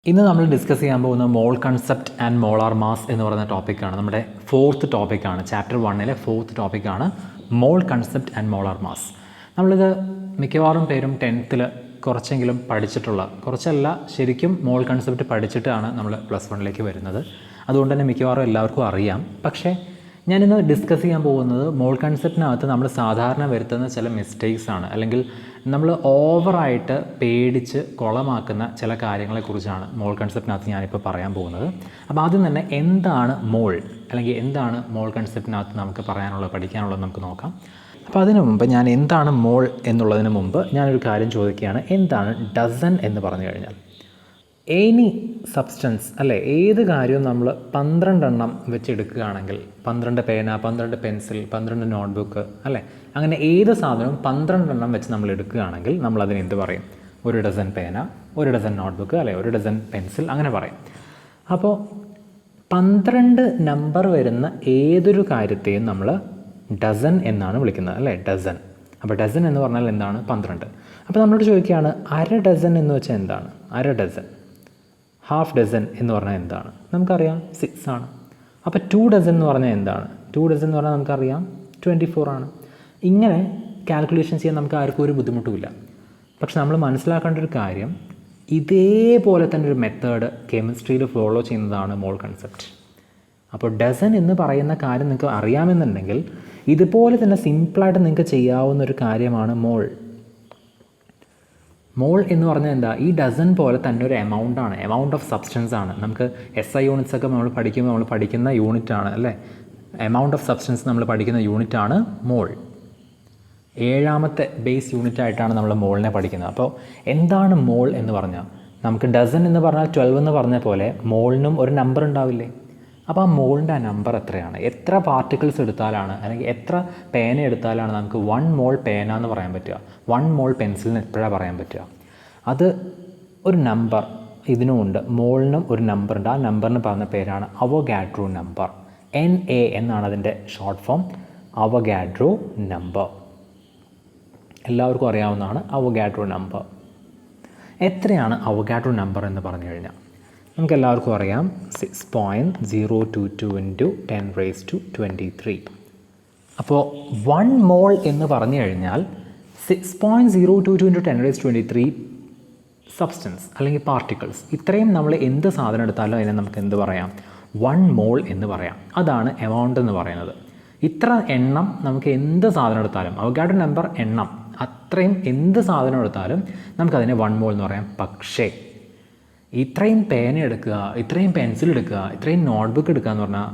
ഇന്ന് നമ്മൾ ഡിസ്കസ് ചെയ്യാൻ പോകുന്ന മോൾ കൺസെപ്റ്റ് ആൻഡ് മോളാർ മാസ് എന്ന് പറയുന്ന ടോപ്പിക്കാണ്. നമ്മുടെ 4th ടോപ്പിക്കാണ്. ചാപ്റ്റർ 1-ലെ 4th ടോപ്പിക്കാണ് മോൾ കൺസെപ്റ്റ് ആൻഡ് മോളാർ മാസ്. നമ്മളിത് മിക്കവാറും പേരും 10th കുറച്ചെങ്കിലും പഠിച്ചിട്ടുള്ള, കുറച്ചല്ല ശരിക്കും മോൾ കൺസെപ്റ്റ് പഠിച്ചിട്ടാണ് നമ്മൾ +1 വരുന്നത്. അതുകൊണ്ട് തന്നെ മിക്കവാറും എല്ലാവർക്കും അറിയാം. പക്ഷേ ഞാനിന്ന് ഡിസ്കസ് ചെയ്യാൻ പോകുന്നത് മോൾ കൺസെപ്റ്റിനകത്ത് നമ്മൾ സാധാരണ വരുത്തുന്ന ചില മിസ്റ്റേക്സ് ആണ്, അല്ലെങ്കിൽ നമ്മൾ ഓവറായിട്ട് പേടിച്ച് കുളമാക്കുന്ന ചില കാര്യങ്ങളെക്കുറിച്ചാണ് മോൾ കൺസെപ്റ്റിനകത്ത് ഞാനിപ്പോൾ പറയാൻ പോകുന്നത്. അപ്പോൾ ആദ്യം തന്നെ എന്താണ് മോൾ, അല്ലെങ്കിൽ എന്താണ് മോൾ കൺസെപ്റ്റിനകത്ത് നമുക്ക് പറയാനുള്ളത്, പഠിക്കാനുള്ളത് നമുക്ക് നോക്കാം. അപ്പോൾ അതിനു മുമ്പ് ഞാൻ എന്താണ് മോൾ എന്നുള്ളതിന് മുമ്പ് ഞാനൊരു കാര്യം ചോദിക്കുകയാണ്. എന്താണ് ഡസൻ എന്ന് പറഞ്ഞു കഴിഞ്ഞാൽ? എനി സബ്സ്റ്റൻസ് അല്ലേ, ഏത് കാര്യവും നമ്മൾ 12 എണ്ണം വെച്ചെടുക്കുകയാണെങ്കിൽ, 12 പേന, 12 പെൻസിൽ, 12 നോട്ട്ബുക്ക് അല്ലേ, അങ്ങനെ ഏത് സാധനവും 12 എണ്ണം വെച്ച് നമ്മൾ എടുക്കുകയാണെങ്കിൽ നമ്മളതിന് എന്ത് പറയും? 1 ഡസൻ പേന, 1 ഡസൻ നോട്ട്ബുക്ക് അല്ലേ, 1 ഡസൻ പെൻസിൽ, അങ്ങനെ പറയും. അപ്പോൾ 12 നമ്പർ വരുന്ന ഏതൊരു കാര്യത്തെയും നമ്മൾ ഡസൻ എന്നാണ് വിളിക്കുന്നത് അല്ലേ, ഡസൻ. അപ്പോൾ ഡസൻ എന്ന് പറഞ്ഞാൽ എന്താണ്? 12. അപ്പോൾ നമ്മളോട് ചോദിക്കുകയാണ് അര ഡസൻ എന്ന് വെച്ചാൽ എന്താണ്? അര ഡസൻ, ഹാഫ് ഡസൻ എന്ന് പറഞ്ഞാൽ എന്താണ്? നമുക്കറിയാം 6 ആണ്. അപ്പോൾ 2 ഡസൻ എന്ന് പറഞ്ഞാൽ എന്താണ്? 2 ഡസൻ എന്ന് പറഞ്ഞാൽ നമുക്കറിയാം 24 ആണ്. ഇങ്ങനെ കാൽക്കുലേഷൻ ചെയ്യാൻ നമുക്ക് ആർക്കും ഒരു ബുദ്ധിമുട്ടുമില്ല. പക്ഷെ നമ്മൾ മനസ്സിലാക്കേണ്ട ഒരു കാര്യം, ഇതേപോലെ തന്നെ ഒരു മെത്തേഡ് കെമിസ്ട്രിയിൽ ഫോളോ ചെയ്യുന്നതാണ് മോൾ കൺസെപ്റ്റ്. അപ്പോൾ ഡസൻ എന്ന് പറയുന്ന കാര്യം നിങ്ങൾക്ക് അറിയാമെന്നുണ്ടെങ്കിൽ ഇതുപോലെ തന്നെ സിമ്പിളായിട്ട് നിങ്ങൾക്ക് ചെയ്യാവുന്ന ഒരു കാര്യമാണ് മോൾ. മോൾ എന്ന് പറഞ്ഞാൽ എന്താ? ഈ ഡസൻ പോലെ തന്നെ ഒരു എമൗണ്ടാണ്, എമൗണ്ട് ഓഫ് സബ്സ്റ്റൻസ് ആണ്. നമുക്ക് SI യൂണിറ്റ്സ് ഒക്കെ നമ്മൾ പഠിക്കുന്ന യൂണിറ്റാണ് അല്ലേ, എമൗണ്ട് ഓഫ് സബ്സ്റ്റൻസ് നമ്മൾ പഠിക്കുന്ന യൂണിറ്റാണ് മോൾ. 7ാമത്തെ ബേസ് യൂണിറ്റായിട്ടാണ് നമ്മൾ മോളിനെ പഠിക്കുന്നത്. അപ്പോൾ എന്താണ് മോൾ എന്ന് പറഞ്ഞാൽ, നമുക്ക് ഡസൻ എന്ന് പറഞ്ഞാൽ 12 എന്ന് പറഞ്ഞ പോലെ മോളിനും ഒരു നമ്പർ ഉണ്ടാവില്ലേ? അപ്പോൾ ആ മോളിൻ്റെ ആ നമ്പർ എത്രയാണ്? എത്ര പാർട്ടിക്കിൾസ് എടുത്താലാണ്, അല്ലെങ്കിൽ എത്ര പേന എടുത്താലാണ് നമുക്ക് 1 മോൾ പേന എന്ന് പറയാൻ പറ്റുക, 1 മോൾ പെൻസിലിന് എപ്പോഴാണ് പറയാൻ പറ്റുക? അത് ഒരു നമ്പർ ഇതിനുമുണ്ട്, മോളിനും ഒരു നമ്പറുണ്ട്. ആ നമ്പറിന് പറഞ്ഞ പേരാണ് അവോഗാഡ്രോ നമ്പർ. NA എന്നാണ് അതിൻ്റെ ഷോർട്ട് ഫോം, അവോഗാഡ്രോ നമ്പർ. എല്ലാവർക്കും അറിയാവുന്നതാണ് അവോഗാഡ്രോ നമ്പർ. എത്രയാണ് അവോഗാഡ്രോ നമ്പർ എന്ന് പറഞ്ഞു കഴിഞ്ഞാൽ നമുക്ക് എല്ലാവർക്കും അറിയാം, 6.022 × 10⁻23. അപ്പോൾ 1 മോൾ എന്ന് പറഞ്ഞു കഴിഞ്ഞാൽ 6.022 × 10⁻23 സബ്സ്റ്റൻസ് അല്ലെങ്കിൽ പാർട്ടിക്കിൾസ്. ഇത്രയും നമ്മൾ എന്ത് സാധനം എടുത്താലും അതിനെ നമുക്ക് എന്ത് പറയാം? 1 മോൾ എന്ന് പറയാം. അതാണ് എമൗണ്ട് എന്ന് പറയുന്നത്. ഇത്ര എണ്ണം നമുക്ക് എന്ത് സാധനം എടുത്താലും, അവോഗാഡ്രോ നമ്പർ എണ്ണം, അത്രയും എന്ത് സാധനം എടുത്താലും നമുക്കതിനെ 1 മോൾ എന്ന് പറയാം. പക്ഷേ ഇത്രയും പേന എടുക്കുക, ഇത്രയും പെൻസിൽ എടുക്കുക, ഇത്രയും നോട്ട്ബുക്ക് എടുക്കുക എന്ന് പറഞ്ഞാൽ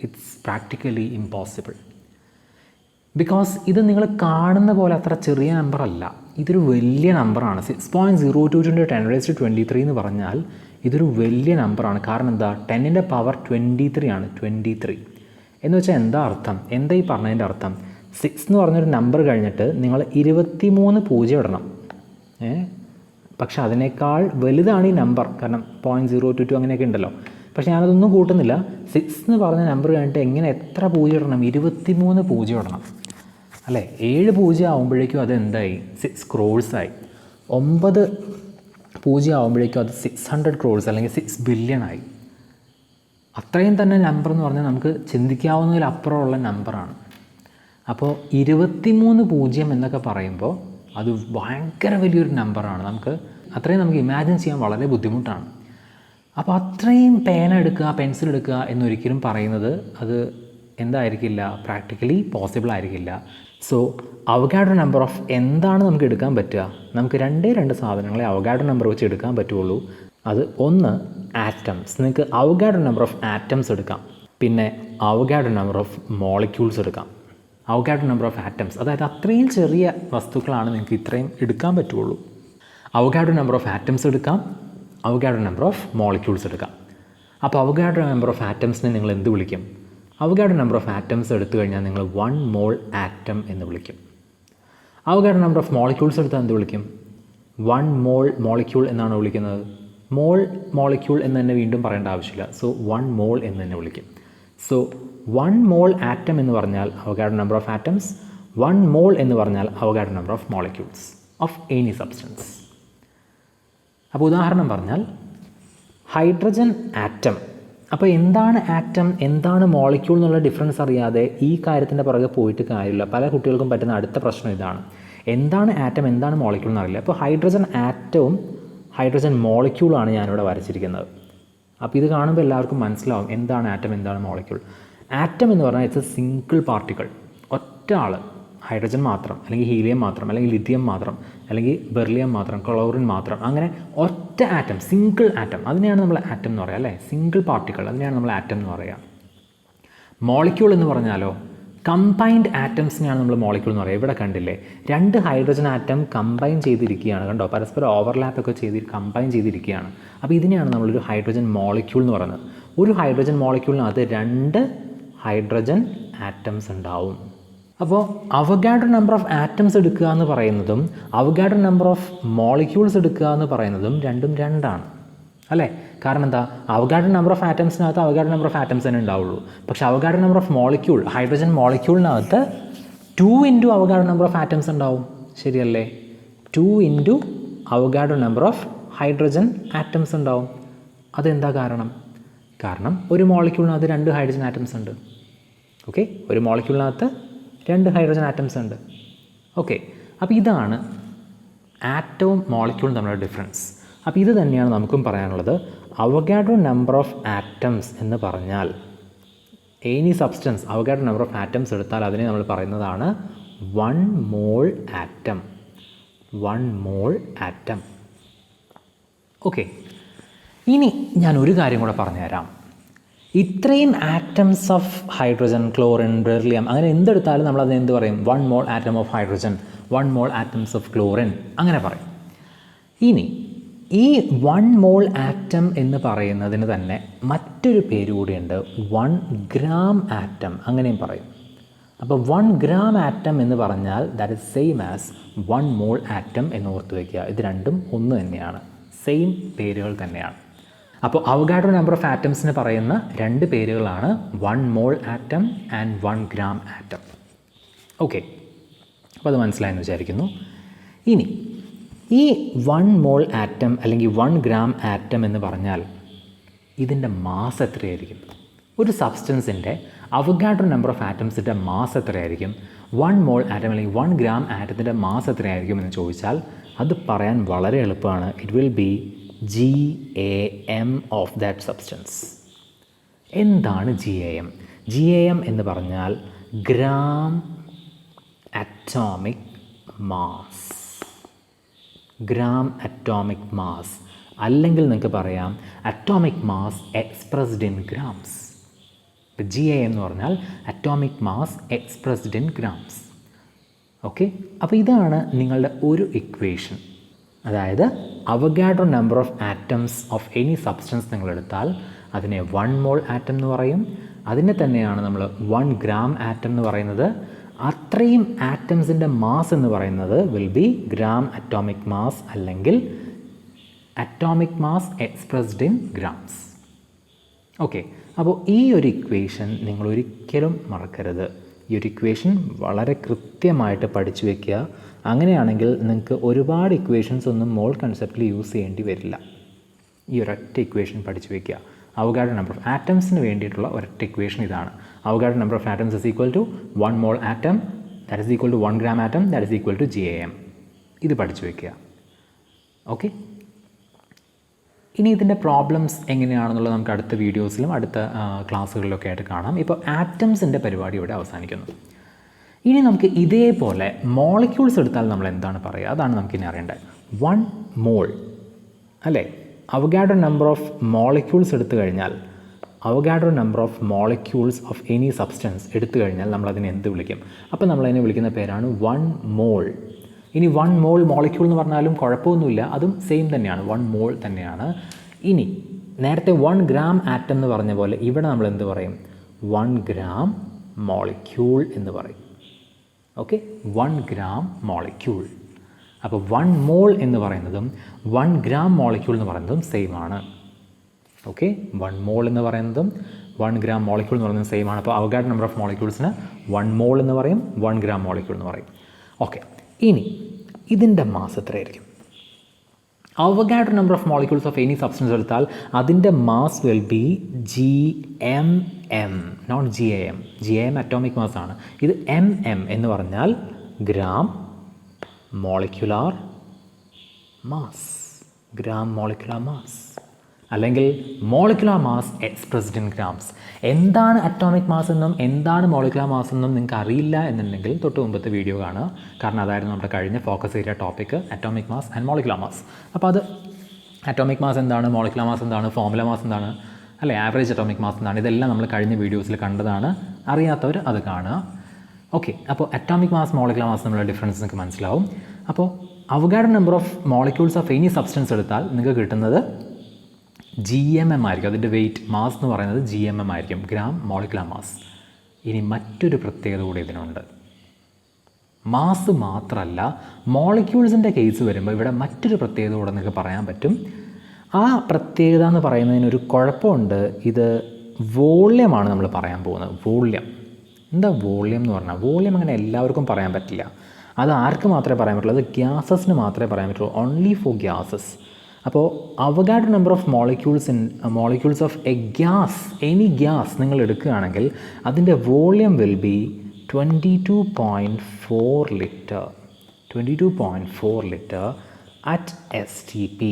ഇറ്റ്സ് പ്രാക്ടിക്കലി ഇമ്പോസിബിൾ. ബിക്കോസ് ഇത് നിങ്ങൾ കാണുന്ന പോലെ അത്ര ചെറിയ നമ്പർ അല്ല, ഇതൊരു വലിയ നമ്പറാണ്. 6.022 × 10⁻23 എന്ന് പറഞ്ഞാൽ ഇതൊരു വലിയ നമ്പറാണ്. കാരണം എന്താ? 10ൻ്റെ പവർ 23 ആണ്. 23 എന്ന് വെച്ചാൽ എന്താ അർത്ഥം? എന്താ ഈ പറഞ്ഞതിൻ്റെ അർത്ഥം? 6 എന്ന് പറഞ്ഞൊരു നമ്പർ കഴിഞ്ഞിട്ട് നിങ്ങൾ 23 പൂജ്യം ഇടണം. പക്ഷെ അതിനേക്കാൾ വലുതാണ് ഈ നമ്പർ, കാരണം 0.022 അങ്ങനെയൊക്കെ ഉണ്ടല്ലോ. പക്ഷേ ഞാനതൊന്നും കൂട്ടുന്നില്ല. 6 എന്ന് പറഞ്ഞ നമ്പർ കഴിഞ്ഞിട്ട് എത്ര പൂജ്യം ഇടണം? 23 പൂജ്യം ഇടണം അല്ലേ. 7 പൂജ്യം ആകുമ്പോഴേക്കും അത് എന്തായി? 6 crores ആയി. 9 പൂജ്യം ആകുമ്പോഴേക്കും അത് 600 crores അല്ലെങ്കിൽ 6 billion ആയി. അത്രയും തന്നെ നമ്പർ എന്ന് പറഞ്ഞാൽ നമുക്ക് ചിന്തിക്കാവുന്നതിലപ്പുറമുള്ള നമ്പറാണ്. അപ്പോൾ 23 പൂജ്യം എന്നൊക്കെ പറയുമ്പോൾ അത് ഭയങ്കര വലിയൊരു നമ്പറാണ്. അത്രയും നമുക്ക് ഇമാജിൻ ചെയ്യാൻ വളരെ ബുദ്ധിമുട്ടാണ്. അപ്പോൾ അത്രയും പേന എടുക്കുക, പെൻസിൽ എടുക്കുക എന്നൊരിക്കലും പറയുന്നത് അത് എന്തായിരിക്കില്ല, പ്രാക്ടിക്കലി പോസിബിൾ ആയിരിക്കില്ല. സോ അവോഗാഡ്രോ നമ്പർ ഓഫ് എന്താണ് നമുക്ക് എടുക്കാൻ പറ്റുക? നമുക്ക് 2 സാധനങ്ങളെ അവോഗാഡ്രോ നമ്പർ വെച്ച് എടുക്കാൻ പറ്റുള്ളൂ. അത് ഒന്ന് ആറ്റംസ്. നിങ്ങൾക്ക് അവോഗാഡ്രോ നമ്പർ ഓഫ് ആറ്റംസ് എടുക്കാം, പിന്നെ അവോഗാഡ്രോ നമ്പർ ഓഫ് മോളിക്യൂൾസ് എടുക്കാം. അവോഗാഡ്രോ നമ്പർ ഓഫ് ആറ്റംസ്, അതായത് അത്രയും ചെറിയ വസ്തുക്കളാണ് നിങ്ങൾക്ക് ഇത്രയും എടുക്കാൻ പറ്റുള്ളൂ. അവോഗാഡ്രോ നമ്പർ ഓഫ് ആറ്റംസ് എടുക്കാം, അവോഗാഡ്രോ നമ്പർ ഓഫ് മോളിക്യൂൾസ് എടുക്കാം. അപ്പോൾ അവോഗാഡ്രോ നമ്പർ ഓഫ് ആറ്റംസിനെ നിങ്ങൾ എന്ത് വിളിക്കും? അവോഗാഡ്രോ നമ്പർ ഓഫ് ആറ്റംസ് എടുത്തു കഴിഞ്ഞാൽ നിങ്ങൾ 1 മോൾ ആറ്റം എന്ന് വിളിക്കും. അവോഗാഡ്രോ നമ്പർ ഓഫ് മോളിക്യൂൾസ് എടുത്താൽ എന്ത് വിളിക്കും? 1 മോൾ മോളിക്യൂൾ എന്നാണ് വിളിക്കുന്നത്. മോൾ മോളിക്യൂൾ എന്ന് തന്നെ വീണ്ടും പറയേണ്ട ആവശ്യമില്ല. സോ 1 മോൾ എന്ന് തന്നെ വിളിക്കും. സോ 1 മോൾ ആറ്റം എന്ന് പറഞ്ഞാൽ അവോഗാഡ്രോ നമ്പർ ഓഫ് ആറ്റംസ്, 1 മോൾ എന്ന് പറഞ്ഞാൽ Avogadro number of molecules of any substance. അപ്പോൾ ഉദാഹരണം പറഞ്ഞാൽ ഹൈഡ്രജൻ ആറ്റം. അപ്പോൾ എന്താണ് ആറ്റം, എന്താണ് മോളിക്യൂൾ എന്നുള്ള ഡിഫറൻസ് അറിയാതെ ഈ കാര്യത്തിൻ്റെ പുറകെ പോയിട്ട് കാര്യമില്ല. പല കുട്ടികൾക്കും പറ്റുന്ന അടുത്ത പ്രശ്നം ഇതാണ്, എന്താണ് ആറ്റം, എന്താണ് മോളിക്യൂൾ എന്നറിയില്ല. അപ്പോൾ ഹൈഡ്രജൻ ആറ്റവും ഹൈഡ്രജൻ മോളിക്യൂളാണ് ഞാനിവിടെ വരച്ചിരിക്കുന്നത്. അപ്പോൾ ഇത് കാണുമ്പോൾ എല്ലാവർക്കും മനസ്സിലാവും എന്താണ് ആറ്റം, എന്താണ് മോളിക്യൂൾ. ആറ്റം എന്ന് പറഞ്ഞാൽ ഇറ്റ്സ് എ സിംഗിൾ പാർട്ടിക്കിൾ, ഒറ്റ ആൾ, ഹൈഡ്രജൻ മാത്രം, അല്ലെങ്കിൽ ഹീലിയം മാത്രം, അല്ലെങ്കിൽ ലിഥിയം മാത്രം, അല്ലെങ്കിൽ ബെർലിയം മാത്രം, ക്ലോറിൻ മാത്രം, അങ്ങനെ ഒറ്റ ആറ്റം, സിംഗിൾ ആറ്റം, അതിനെയാണ് നമ്മൾ ആറ്റം എന്ന് പറയുക, അല്ലേ? സിംഗിൾ പാർട്ടിക്കിൾ, അതിനെയാണ് നമ്മൾ ആറ്റം എന്ന് പറയുക. മോളിക്യൂൾ എന്ന് പറഞ്ഞാലോ കമ്പൈൻഡ് ആറ്റംസിനെയാണ് നമ്മൾ മോളിക്യൂൾ എന്ന് പറയുക. ഇവിടെ കണ്ടില്ലേ, 2 ഹൈഡ്രജൻ ആറ്റം കമ്പൈൻ ചെയ്തിരിക്കുകയാണ്, കണ്ടോ, പരസ്പരം ഓവർലാപ്പൊക്കെ ചെയ്ത് കമ്പൈൻ ചെയ്തിരിക്കുകയാണ്. അപ്പോൾ ഇതിനെയാണ് നമ്മളൊരു ഹൈഡ്രജൻ മോളിക്യൂൾ എന്ന് പറയുന്നത്. ഒരു ഹൈഡ്രജൻ മോളിക്യൂളിനകത്ത് 2 ഹൈഡ്രജൻ ആറ്റംസ് ഉണ്ടാവും. അപ്പോൾ അവഗാഡ്രോ നമ്പർ ഓഫ് ആറ്റംസ് എടുക്കുക എന്ന് പറയുന്നതും അവഗാഡ്രോ നമ്പർ ഓഫ് മോളിക്യൂൾസ് എടുക്കുക എന്ന് പറയുന്നതും രണ്ടും രണ്ടാണ്, അല്ലേ? കാരണം എന്താ, അവഗാഡ്രോ നമ്പർ ഓഫ് ആറ്റംസിനകത്ത് അവഗാഡ്രോ നമ്പർ ഓഫ് ആറ്റംസ് തന്നെ ഉണ്ടാവുള്ളൂ. പക്ഷേ Avogadro number of molecule, hydrogen മോളിക്യൂളിനകത്ത് 2 into Avogadro number of atoms ഉണ്ടാവും, ശരിയല്ലേ? 2 into Avogadro number of hydrogen atoms ഉണ്ടാവും. അതെന്താ കാരണം? കാരണം ഒരു മോളിക്യൂളിനകത്ത് 2 ഹൈഡ്രജൻ ആറ്റംസ് ഉണ്ട്. ഓക്കെ, ഒരു മോളിക്യൂളിനകത്ത് 2 ഹൈഡ്രജൻ ആറ്റംസ് ഉണ്ട്. ഓക്കെ, അപ്പോൾ ഇതാണ് ആറ്റവും മോളിക്യൂളും തമ്മിലുള്ള ഡിഫറൻസ്. അപ്പോൾ ഇത് തന്നെയാണ് നമുക്കും പറയാനുള്ളത്. അവഗാഡ്രോ നമ്പർ ഓഫ് ആറ്റംസ് എന്ന് പറഞ്ഞാൽ any substance Avogadro number of atoms എടുത്താൽ അതിനെ നമ്മൾ പറയുന്നതാണ് 1 mole atom. 1 mole atom. Okay, ഇനി ഞാൻ ഒരു കാര്യം കൂടെ പറഞ്ഞുതരാം. ഇത്രയും atoms of hydrogen, chlorine, beryllium, അങ്ങനെ എന്തെടുത്താലും നമ്മളതിന് എന്ത് പറയും? 1 mole atom of hydrogen, 1 mole atoms of chlorine, അങ്ങനെ പറയും. ഇനി ഈ 1 മോൾ ആറ്റം എന്ന് പറയുന്നതിന് തന്നെ മറ്റൊരു പേര് കൂടിയുണ്ട്, 1 ഗ്രാം ആറ്റം, അങ്ങനെയും പറയും. അപ്പോൾ 1 ഗ്രാം ആറ്റം എന്ന് പറഞ്ഞാൽ that is same as 1 mole atom എന്ന് ഓർത്ത് വയ്ക്കുക. ഇത് രണ്ടും ഒന്ന് തന്നെയാണ്, സെയിം പേരുകൾ തന്നെയാണ്. അപ്പോൾ അവഗാഡ്രോ നമ്പർ ഓഫ് ആറ്റംസിന് പറയുന്ന 2 പേരുകളാണ് 1 mole atom and 1 gram atom. Okay, അപ്പോൾ അത് മനസ്സിലായെന്ന് വിചാരിക്കുന്നു. ഇനി ഈ 1 മോൾ ആറ്റം അല്ലെങ്കിൽ 1 ഗ്രാം ആറ്റം എന്ന് പറഞ്ഞാൽ ഇതിൻ്റെ മാസ് എത്രയായിരിക്കും? ഒരു സബ്സ്റ്റൻസിൻ്റെ അവഗാഡ്രോ നമ്പർ ഓഫ് ആറ്റംസിൻ്റെ മാസ് എത്രയായിരിക്കും? 1 മോൾ ആറ്റം അല്ലെങ്കിൽ 1 ഗ്രാം ആറ്റത്തിൻ്റെ മാസ് എത്രയായിരിക്കും എന്ന് ചോദിച്ചാൽ അത് പറയാൻ വളരെ എളുപ്പമാണ്. It will be GAM of that substance. എന്താണ് GAM? GAM എന്ന് പറഞ്ഞാൽ gram atomic mass. Gram atomic mass, അല്ലെങ്കിൽ നിങ്ങൾക്ക് പറയാം atomic mass expressed in grams. ഇപ്പോൾ GAM എന്ന് പറഞ്ഞാൽ atomic mass expressed in grams. Okay, അപ്പോൾ ഇതാണ് നിങ്ങളുടെ ഒരു ഇക്വേഷൻ. അതായത് Avogadro number of atoms of any substance നിങ്ങളെടുത്താൽ അതിനെ 1 മോൾ ആറ്റം എന്ന് പറയും. അതിനെ തന്നെയാണ് നമ്മൾ 1 ഗ്രാം ആറ്റം എന്ന് പറയുന്നത്. അത്രയും ആറ്റംസിൻ്റെ മാസ് എന്ന് പറയുന്നത് will be gram atomic mass അല്ലെങ്കിൽ atomic mass expressed in grams. Okay, അപ്പോൾ ഈ ഒരു ഇക്വേഷൻ നിങ്ങൾ ഒരിക്കലും മറക്കരുത്. ഈ ഒരു ഇക്വേഷൻ വളരെ കൃത്യമായിട്ട് പഠിച്ചു വയ്ക്കുക. അങ്ങനെയാണെങ്കിൽ നിങ്ങൾക്ക് ഒരുപാട് ഇക്വേഷൻസ് ഒന്നും മോൾ കൺസെപ്റ്റിൽ യൂസ് ചെയ്യേണ്ടി വരില്ല. ഈ ഒരൊറ്റ ഇക്വേഷൻ പഠിച്ചു വയ്ക്കുക. അവഗാഡ്രോ നമ്പർ ഓഫ് ആറ്റംസിന് വേണ്ടിയിട്ടുള്ള ഒരൊറ്റ ഇക്വേഷൻ ഇതാണ്. Avogadro number of atoms is equal to 1 mole atom, that is equal to 1 gram atom, that is equal to GAM. ഇത് പഠിച്ചു വയ്ക്കുക. ഓക്കെ, ഇനി ഇതിൻ്റെ പ്രോബ്ലംസ് എങ്ങനെയാണെന്നുള്ളത് നമുക്ക് അടുത്ത വീഡിയോസിലും അടുത്ത ക്ലാസ്സുകളിലൊക്കെ ആയിട്ട് കാണാം. ഇപ്പോൾ ആറ്റംസിൻ്റെ പരിപാടി ഇവിടെ അവസാനിക്കുന്നു. ഇനി നമുക്ക് ഇതേപോലെ മോളിക്യൂൾസ് എടുത്താൽ നമ്മൾ എന്താണ് പറയുക, അതാണ് നമുക്കിനി അറിയേണ്ടത്. 1 മോൾ അല്ലേ, അവഗാഡ്രോ നമ്പർ ഓഫ് മോളിക്യൂൾസ് എടുത്തു കഴിഞ്ഞാൽ, Avogadro number of molecules of any substance എടുത്തു കഴിഞ്ഞാൽ നമ്മളതിനെ എന്ത് വിളിക്കും? അപ്പോൾ നമ്മളതിനെ വിളിക്കുന്ന പേരാണ് 1 മോൾ. ഇനി 1 മോൾ മോളിക്യൂൾ എന്ന് പറഞ്ഞാലും കുഴപ്പമൊന്നുമില്ല, അതും സെയിം തന്നെയാണ്, 1 മോൾ തന്നെയാണ്. ഇനി നേരത്തെ 1 ഗ്രാം ആറ്റം എന്ന് പറഞ്ഞ പോലെ ഇവിടെ നമ്മൾ എന്ത് പറയും? 1 ഗ്രാം മോളിക്യൂൾ എന്ന് പറയും. Okay, 1 gram molecule. അപ്പോൾ 1 മോൾ എന്ന് പറയുന്നതും 1 ഗ്രാം മോളിക്യൂൾ എന്ന് പറയുന്നതും സെയിം ആണ്. ഓക്കെ, 1 മോൾ എന്ന് പറയുന്നതും 1 ഗ്രാം മോളിക്യൂൾ എന്ന് പറയുന്നതും സെയിം ആണ്. അപ്പോൾ അവഗാഡ്രോ നമ്പർ ഓഫ് മോളിക്യൂൾസിന് 1 മോൾ എന്ന് പറയും, 1 ഗ്രാം മോളിക്യൂൾ എന്ന് പറയും. ഓക്കെ, ഇനി ഇതിൻ്റെ മാസ് എത്രയായിരിക്കും? Avogadro number of molecules of any substance എടുത്താൽ അതിൻ്റെ mass will be GMM, not GAM. GAM atomic mass ആണ്. ഇത് MM എന്ന് പറഞ്ഞാൽ gram molecular mass. Gram molecular mass അല്ലെങ്കിൽ molecular mass expressed in grams. എന്താണ് അറ്റോമിക് മാസ് എന്നും എന്താണ് മോളിക്യുലാർ മാസ് എന്നും നിങ്ങൾക്ക് അറിയില്ല എന്നുണ്ടെങ്കിൽ തൊട്ട് മുമ്പത്തെ വീഡിയോ കാണുക. കാരണം അതായിരുന്നു നമ്മുടെ കഴിഞ്ഞ focus area topic, atomic mass and molecular mass. അപ്പോൾ അത് അറ്റോമിക് മാസ് എന്താണ്, മോളിക്യുലാർ മാസ് എന്താണ്, ഫോർമുല മാസ് എന്താണ്, അല്ലെ ആവറേജ് അറ്റോമിക് മാസ് എന്താണ്, ഇതെല്ലാം നമ്മൾ കഴിഞ്ഞ വീഡിയോസിൽ കണ്ടതാണ്. അറിയാത്തവർ അത് കാണുക. ഓക്കെ, അപ്പോൾ അറ്റോമിക് മാസ് മോളിക്യുലാർ മാസ് തമ്മിലുള്ള ഡിഫറൻസ് നിങ്ങൾക്ക് മനസ്സിലാവും. അപ്പോൾ Avogadro number of molecules of any substance എടുത്താൽ നിങ്ങൾക്ക് കിട്ടുന്നത് GMM ആയിരിക്കും. അതിൻ്റെ വെയിറ്റ് മാസ് എന്ന് പറയുന്നത് GMM ആയിരിക്കും, ഗ്രാം മോളിക്യുലാർ മാസ്. ഇനി മറ്റൊരു പ്രത്യേകത കൂടി ഇതിനുണ്ട്. മാസ് മാത്രമല്ല, മോളിക്യൂൾസിൻ്റെ കേസ് വരുമ്പോൾ ഇവിടെ മറ്റൊരു പ്രത്യേകത കൂടെ നിങ്ങൾക്ക് പറയാൻ പറ്റും. ആ പ്രത്യേകത എന്ന് പറയുന്നതിനൊരു കുഴപ്പമുണ്ട്. ഇത് വോള്യമാണ് നമ്മൾ പറയാൻ പോകുന്നത്. വോള്യം. എന്താ വോള്യം എന്ന് പറഞ്ഞാൽ? വോള്യം അങ്ങനെ എല്ലാവർക്കും പറയാൻ പറ്റില്ല. അത് ആർക്ക് മാത്രമേ പറയാൻ പറ്റുള്ളൂ? അത് ഗ്യാസസിന് മാത്രമേ പറയാൻ പറ്റുള്ളൂ. Only for gases. അപ്പോൾ Avogadro number of molecules of a gas, any gas നിങ്ങൾ എടുക്കുകയാണെങ്കിൽ അതിൻ്റെ volume will be 22.4 litre. 22.4 litre at STP.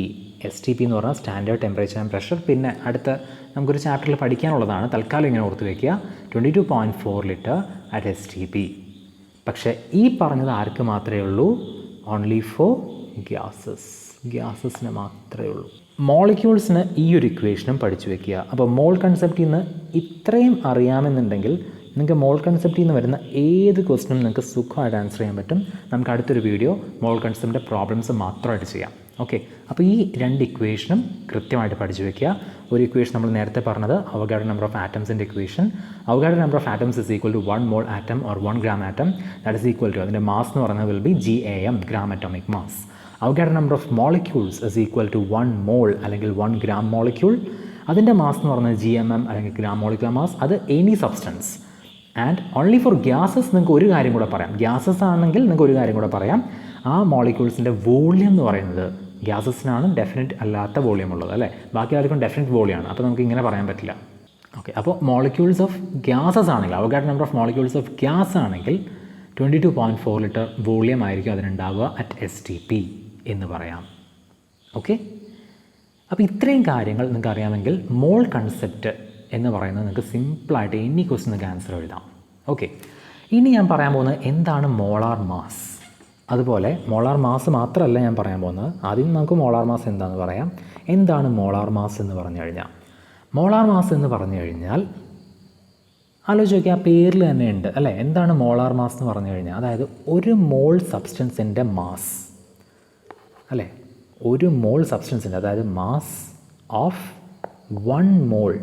STP എന്ന് പറഞ്ഞാൽ സ്റ്റാൻഡേർഡ് ടെമ്പറേച്ചർ ആൻഡ് പ്രഷർ. പിന്നെ അടുത്ത നമുക്കൊരു ചാപ്റ്ററിൽ പഠിക്കാനുള്ളതാണ്, തൽക്കാലം ഇങ്ങനെ ഓർത്ത് വയ്ക്കുക. 22.4 ലിറ്റർ അറ്റ് STP. പക്ഷേ ഈ പറഞ്ഞത് ആർക്ക് മാത്രമേ ഉള്ളൂ? Only for gases. ഗ്യാസസിന് മാത്രമേ ഉള്ളൂ. മോളിക്യൂൾസിന് ഈ ഒരു ഇക്വേഷനും പഠിച്ചു വയ്ക്കുക. അപ്പോൾ മോൾ കൺസെപ്റ്റിൽ നിന്ന് ഇത്രയും അറിയാമെന്നുണ്ടെങ്കിൽ നിങ്ങൾക്ക് മോൾ കൺസെപ്റ്റിൽ നിന്ന് വരുന്ന ഏത് ക്വസ്റ്റനും നിങ്ങൾക്ക് സുഖമായിട്ട് ആൻസർ ചെയ്യാൻ പറ്റും. നമുക്ക് അടുത്തൊരു വീഡിയോ മോൾ കൺസെപ്റ്റിൻ്റെ പ്രോബ്ലംസ് മാത്രമായിട്ട് ചെയ്യാം. ഓക്കെ, അപ്പോൾ ഈ രണ്ട് ഇക്വേഷനും കൃത്യമായിട്ട് പഠിച്ചു വയ്ക്കുക. ഒരു ഇക്വേഷൻ നമ്മൾ നേരത്തെ പറഞ്ഞത് അവഗാഡ്രോ നമ്പർ ഓഫ് ആറ്റംസിൻ്റെ equation. Avogadro number of atoms is equal to 1 mole atom or 1 gram atom. That is equal to അതിൻ്റെ മാസ് എന്ന് പറയുന്നത് will be GAM, gram atomic mass. Avogadro number of molecules is equal to 1 mole അല്ലെങ്കിൽ 1 gram molecule. അതിൻ്റെ mass എന്ന് പറയുന്നത് GMM അല്ലെങ്കിൽ gram molecular mass. അത് any substance. And only for gases നിങ്ങൾക്ക് ഒരു കാര്യം കൂടെ പറയാം. ഗ്യാസസ് ആണെങ്കിൽ നിങ്ങൾക്ക് ഒരു കാര്യം കൂടെ പറയാം. ആ മോളിക്യൂൾസിൻ്റെ വോള്യം എന്ന് പറയുന്നത് ഗ്യാസസിനാണ് ഡെഫിനറ്റ് അല്ലാത്ത വോള്യം ഉള്ളത്, അല്ലേ? ബാക്കി ആർക്കും ഡെഫിനറ്റ് വോള്യമാണ്. അപ്പോൾ നമുക്ക് ഇങ്ങനെ പറയാൻ പറ്റില്ല. ഓക്കെ, അപ്പോൾ മോളിക്യൂൾസ് ഓഫ് ഗ്യാസസ് ആണെങ്കിൽ, Avogadro number of molecules of gas ആണെങ്കിൽ 22.4 ലിറ്റർ വോള്യം ആയിരിക്കും അതിനുണ്ടാവുക അറ്റ് STP എന്ന് പറയാം. ഓക്കെ, അപ്പോൾ ഇത്രയും കാര്യങ്ങൾ നിങ്ങൾക്ക് അറിയാമെങ്കിൽ മോൾ കൺസെപ്റ്റ് എന്ന് പറയുന്നത് നിങ്ങൾക്ക് സിമ്പിളായിട്ട് എനി ക്വസ്റ്റ്യൻ നിങ്ങൾക്ക് ആൻസർ എഴുതാം. ഓക്കെ, ഇനി ഞാൻ പറയാൻ പോകുന്നത് എന്താണ് മോളാർ മാസ്. അതുപോലെ മോളാർ മാസ് മാത്രമല്ല ഞാൻ പറയാൻ പോകുന്നത്. ആദ്യം നമുക്ക് മോളാർ മാസ് എന്താണെന്ന് പറയാം. എന്താണ് മോളാർ മാസ് എന്ന് പറഞ്ഞു കഴിഞ്ഞാൽ? മോളാർ മാസ് എന്ന് പറഞ്ഞു കഴിഞ്ഞാൽ ആലോചിച്ച് നോക്കിയാൽ ആ പേരിൽ തന്നെ ഉണ്ട്, അല്ലേ? എന്താണ് മോളാർ മാസ് എന്ന് പറഞ്ഞു കഴിഞ്ഞാൽ? അതായത് ഒരു മോൾ സബ്സ്റ്റൻസിൻ്റെ മാസ്, അല്ലേ? ഒരു മോൾ സബ്സ്റ്റൻസിൻ്റെ, അതായത് mass of 1 mole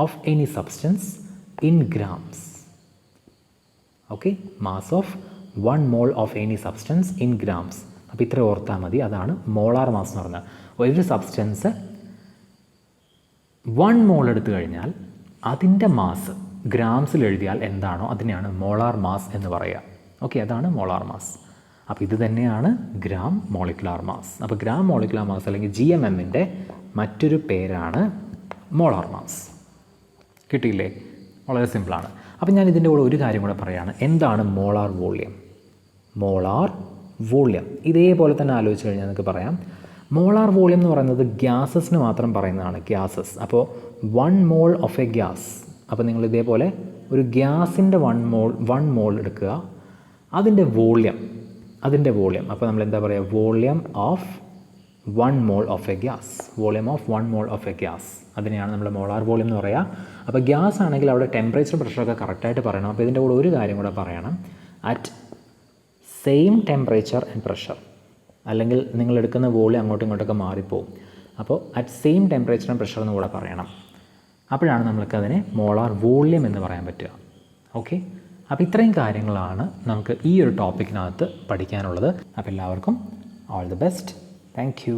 of any substance in grams. Okay, mass of 1 mole of any substance in grams. അപ്പോൾ ഇത്ര ഓർത്താൽ മതി. അതാണ് മോളാർ മാസ് എന്ന് പറഞ്ഞാൽ. ഒരു സബ്സ്റ്റൻസ് 1 മോൾ എടുത്തു കഴിഞ്ഞാൽ അതിൻ്റെ മാസ് ഗ്രാംസിൽ എഴുതിയാൽ എന്താണോ അതിനെയാണ് മോളാർ മാസ് എന്ന് പറയുക. ഓക്കെ, അതാണ് മോളാർ മാസ്. അപ്പോൾ ഇത് തന്നെയാണ് ഗ്രാം മോളിക്യുലാർ മാസ്. അപ്പോൾ ഗ്രാം മോളിക്യുലാർ മാസ് അല്ലെങ്കിൽ GMMൻ്റെ മറ്റൊരു പേരാണ് മോളാർ മാസ്. കിട്ടിയില്ലേ? വളരെ സിമ്പിളാണ്. അപ്പോൾ ഞാൻ ഇതിൻ്റെ കൂടെ ഒരു കാര്യം കൂടെ പറയുകയാണ്. എന്താണ് മോളാർ വോള്യം? മോളാർ വോള്യം ഇതേപോലെ തന്നെ ആലോചിച്ച് കഴിഞ്ഞാൽ നിങ്ങൾക്ക് പറയാം. മോളാർ വോള്യം എന്ന് പറയുന്നത് ഗ്യാസസിന് മാത്രം പറയുന്നതാണ്. ഗ്യാസസ്. അപ്പോൾ 1 മോൾ ഓഫ് എ ഗ്യാസ്. അപ്പോൾ നിങ്ങൾ ഇതേപോലെ ഒരു ഗ്യാസിൻ്റെ 1 മോൾ എടുക്കുക. അതിൻ്റെ വോള്യം. അപ്പോൾ നമ്മൾ എന്താ പറയുക? Volume of 1 mole of a gas. Volume of 1 mole of a gas. അതിനെയാണ് നമ്മൾ മോളാർ വോള്യം എന്ന് പറയുക. അപ്പോൾ ഗ്യാസ് ആണെങ്കിൽ അവിടെ ടെമ്പറേച്ചർ പ്രഷറൊക്കെ കറക്റ്റായിട്ട് പറയണം. അപ്പോൾ ഇതിൻ്റെ കൂടെ ഒരു കാര്യം കൂടെ പറയണം. At same temperature and pressure. അല്ലെങ്കിൽ നിങ്ങൾ എടുക്കുന്ന വോള്യം അങ്ങോട്ടും ഇങ്ങോട്ടൊക്കെ മാറിപ്പോവും. അപ്പോൾ at same temperature and pressure എന്ന് കൂടെ പറയണം. അപ്പോഴാണ് നമ്മൾക്കതിനെ മോളാർ വോള്യം എന്ന് പറയാൻ പറ്റുക. ഓക്കെ, അപ്പോൾ ഇത്രയും കാര്യങ്ങളാണ് നമുക്ക് ഈ ഒരു ടോപ്പിക്കിനകത്ത് പഠിക്കാനുള്ളത്. അപ്പോൾ എല്ലാവർക്കും all the best. Thank you.